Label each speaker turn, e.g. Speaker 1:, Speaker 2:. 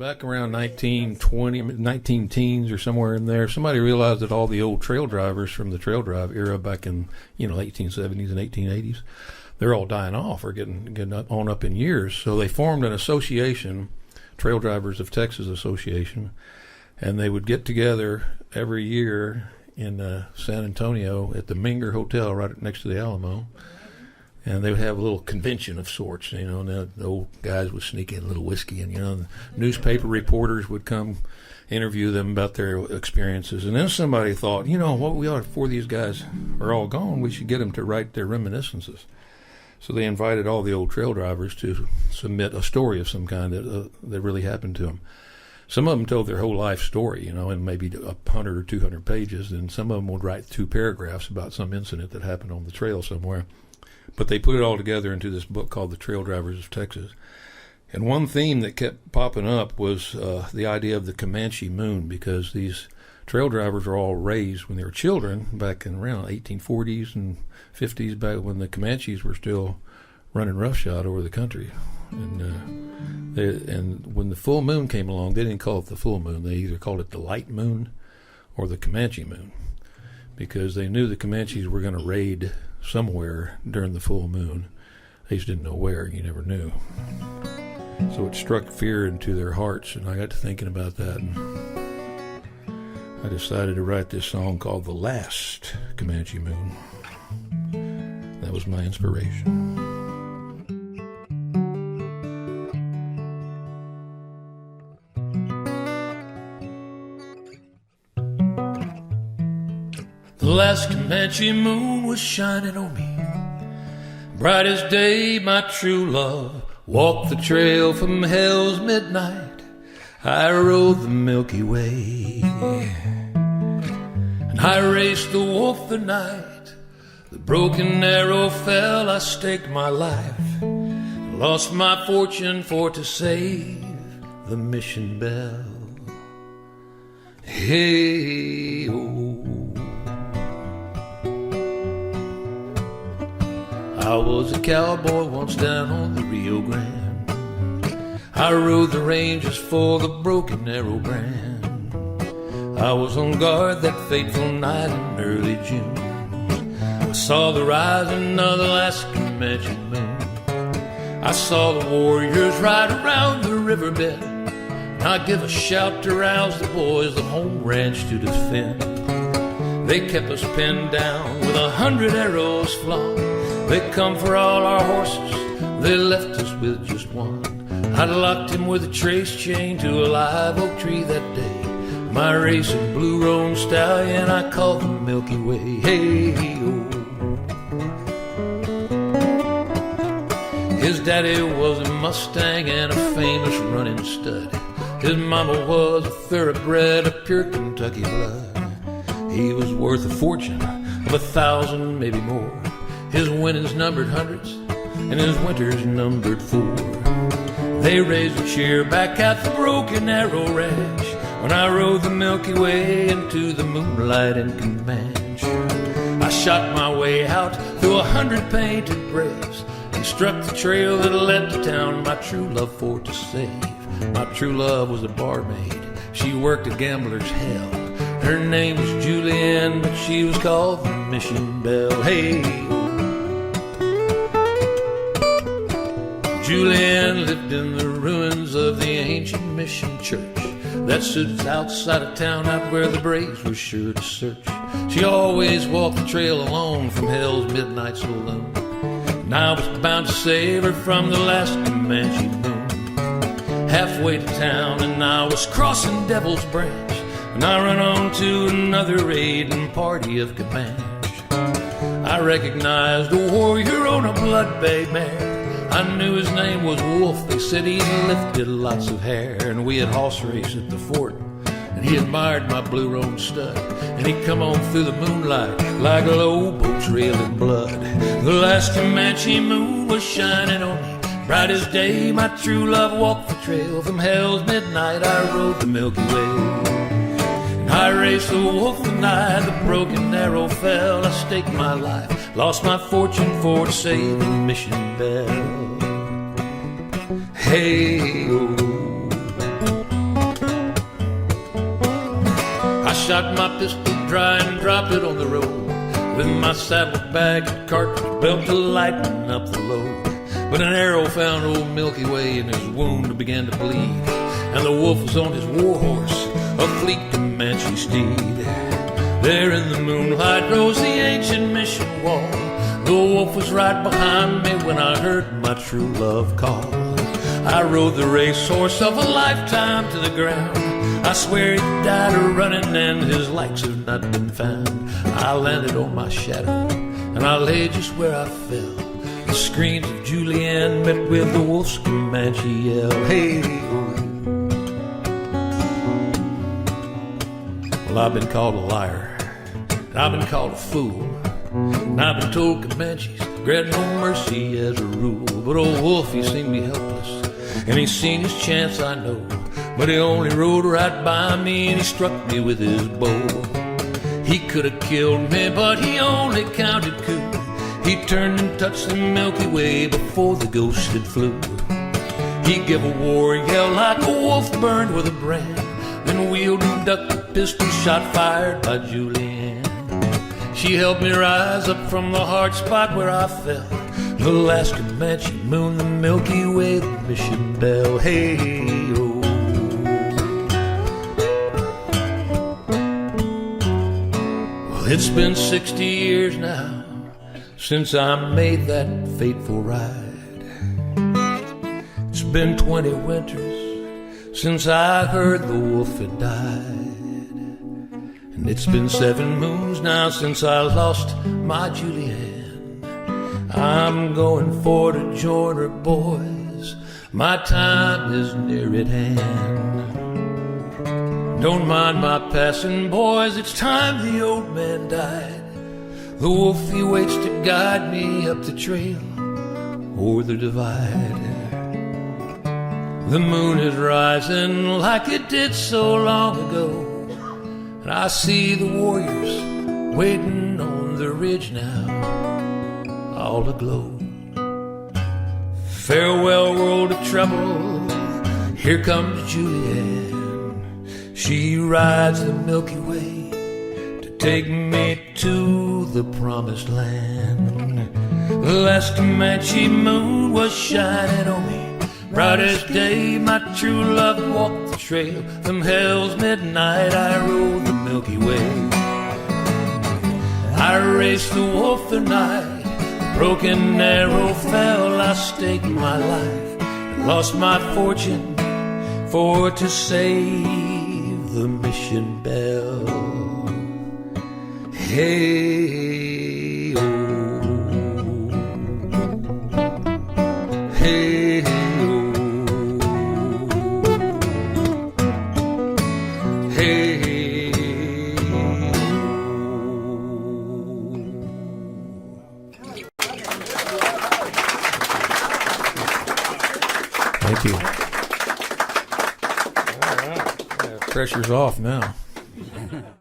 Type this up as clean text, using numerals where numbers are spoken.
Speaker 1: back around 1920, 19 teens or somewhere in there, somebody realized that all the old trail drivers from the trail drive era back in, 1870s and 1880s, they're all dying off or getting up in years. So they formed an association, Trail Drivers of Texas Association, and they would get together every year in San Antonio at the Minger Hotel right next to the Alamo. And they would have a little convention of sorts, and the old guys would sneak in a little whiskey, and, the newspaper reporters would come interview them about their experiences. And then somebody thought, what we ought, before these guys are all gone, we should get them to write their reminiscences. So they invited all the old trail drivers to submit a story of some kind that really happened to them. Some of them told their whole life story, in maybe 100 or 200 pages, and some of them would write 2 paragraphs about some incident that happened on the trail somewhere. But they put it all together into this book called The Trail Drivers of Texas. And one theme that kept popping up was the idea of the Comanche moon, because these trail drivers were all raised when they were children back in around 1840s and 50s, back when the Comanches were still running roughshod over the country. And when the full moon came along, they didn't call it the full moon. They either called it the light moon or the Comanche moon, because they knew the Comanches were going to raid somewhere during the full moon. They just didn't know where. You never knew. So it struck fear into their hearts, and I got to thinking about that, and I decided to write this song called The Last Comanche Moon. That was my inspiration. The last Comanche moon was shining on me, bright as day, my true love walked the trail from hell's midnight. I rode the Milky Way, and I raced the wolf the night. The broken arrow fell, I staked my life, lost my fortune for to save the mission bell. Hey, oh. I was a cowboy once down on the Rio Grande. I rode the ranges for the broken arrow brand. I was on guard that fateful night in early June. I saw the rising of the last Comanche moon. I saw the warriors ride around the riverbed. I give a shout to rouse the boys, the home ranch to defend. They kept us pinned down with 100 arrows flung. They come for all our horses, they left us with just one. I locked him with a trace chain to a live oak tree that day. My racing blue roan stallion I called the Milky Way. Hey, oh. His daddy was a Mustang and a famous running stud. His mama was a thoroughbred of pure Kentucky blood. He was worth a fortune of 1,000, maybe more. His winnings numbered hundreds, and his winters numbered 4. They raised a cheer back at the Broken Arrow Ranch when I rode the Milky Way into the moonlight in Comanche. I shot my way out through 100 painted braves and struck the trail that led to town, my true love for to save. My true love was a barmaid. She worked a gambler's hell. Her name was Julianne, but she was called the Mission Belle. Hey, Julianne lived in the ruins of the ancient mission church that sits outside of town, out where the braves were sure to search. She always walked the trail alone from hell's midnight saloon, and I was bound to save her from the last Comanche moon. Halfway to town and I was crossing Devil's Branch, and I run on to another raiding party of Comanche. I recognized a warrior on a blood-bay mare. I knew his name was Wolf. They said he lifted lots of hair, and we had horse race at the fort, and he admired my blue roan stud, and he'd come on through the moonlight like a lobo trailing blood. The last Comanche moon was shining on me, bright as day, my true love walked the trail. From hell's midnight I rode the Milky Way. I raced the wolf the night the broken arrow fell. I staked my life, lost my fortune for to save the mission bell. Hey, oh. shot my pistol dry and dropped it on the road, with my saddlebag and cartridge belt to lighten up the load. But an arrow found old Milky Way, and his wound began to bleed, and the wolf was on his war horse, a fleet Comanche steed. There in the moonlight rose the ancient mission wall. The wolf was right behind me when I heard my true love call. I rode the racehorse of a lifetime to the ground. I swear he died a running and his likes have not been found. I landed on my shadow and I lay just where I fell. The screams of Julianne met with the wolf's Comanche yell. Hey, oh. Well, I've been called a liar, and I've been called a fool, and I've been told Comanches grant no mercy as a rule. But old wolf, he seemed to be helpless, and he's seen his chance, I know. But he only rode right by me and he struck me with his bow. He could have killed me, but he only counted cool. He turned and touched the Milky Way before the ghost had flew. He gave a war yell like a wolf burned with a brand, then wheeled and ducked the pistol shot fired by Julianne. She helped me rise up from the hard spot where I fell. The last Comanche moon, the Milky Way, the mission bell. Hey, oh. Well, it's been 60 years now since I made that fateful ride. It's been 20 winters since I heard the wolf had died. And it's been 7 moons now since I lost my Julianne. I'm going for to join her, boys. My time is near at hand. Don't mind my passing, boys. It's time the old man died. The wolf, he waits to guide me up the trail o'er the divide. The moon is rising like it did so long ago, and I see the warriors waiting on the ridge now, all aglow. Farewell, world of trouble, here comes Julianne. She rides the Milky Way to take me to the promised land. The last Comanche moon was shining on me, bright as day. My true love walked the trail. From hell's midnight I rode the Milky Way. I raced the wolf the night, the broken arrow fell. I staked my life and lost my fortune for to save the mission bell. Hey, oh. Hey, oh. Hey, thank you. All right. Pressure's off now.